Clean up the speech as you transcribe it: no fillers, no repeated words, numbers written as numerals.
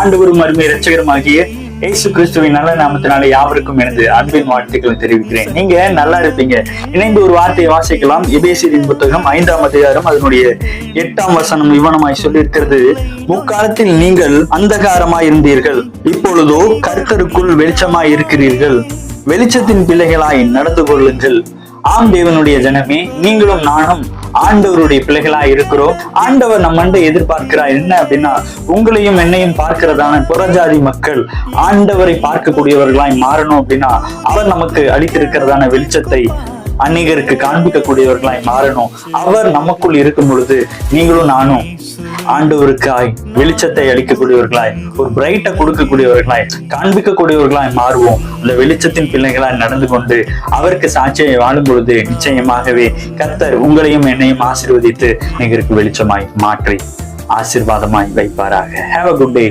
ஆண்டவரும் அருமை இரட்சகருமாகிய இயேசு கிறிஸ்துவின் நல்ல நாமத்தினாலே யாவருக்கும் எனது அன்பின் வாழ்த்துக்களை தெரிவிக்கிறேன். நீங்க நல்லா இருப்பீங்க. இணைந்து ஒரு வார்த்தையை வாசிக்கலாம். எபேசியரின் புத்தகம் 5ஆம் அதிகாரம் அதனுடைய 8ஆம் வசனம் இவனமாய் சொல்லி இருக்கிறது. முக்காலத்தில் நீங்கள் அந்தகாரமாய் இருந்தீர்கள், இப்பொழுதோ கர்த்தருக்குள் வெளிச்சமாய் இருக்கிறீர்கள். வெளிச்சத்தின் பிள்ளைகளாய் நடந்து கொள்ளுங்கள். ஆம் தேவனுடைய ஜனமே, நீங்களும் நானும் ஆண்டவருடைய பிள்ளைகளா இருக்கிறோம். ஆண்டவர் நம்ம எதிர்பார்க்கிறார் என்ன அப்படின்னா, உங்களையும் என்னையும் பார்க்கிறதான புறஜாதி மக்கள் ஆண்டவரை பார்க்கக்கூடியவர்களாய் மாறணும் அப்படின்னா, அவர் நமக்கு அளித்திருக்கிறதான வெளிச்சத்தை அநேகருக்கு காண்பிக்கக்கூடியவர்களாய் மாறணும். அவர் நமக்குள் இருக்கும் பொழுது நீங்களும் நானும் ஆண்டவருக்காய் வெளிச்சத்தை அளிக்கக்கூடியவர்களாய், ஒரு பிரைட்டை கொடுக்கக்கூடியவர்களாய், காண்பிக்கக்கூடியவர்களாய் மாறுவோம். அந்த வெளிச்சத்தின் பிள்ளைகளாய் நடந்து கொண்டு அவருக்கு சாட்சியை வாழும் பொழுது நிச்சயமாகவே கர்த்தர் உங்களையும் என்னையும் ஆசீர்வதித்து அநேகருக்கு வெளிச்சமாய் மாற்றி ஆசீர்வாதமாய் வைப்பாராக. Have a good day.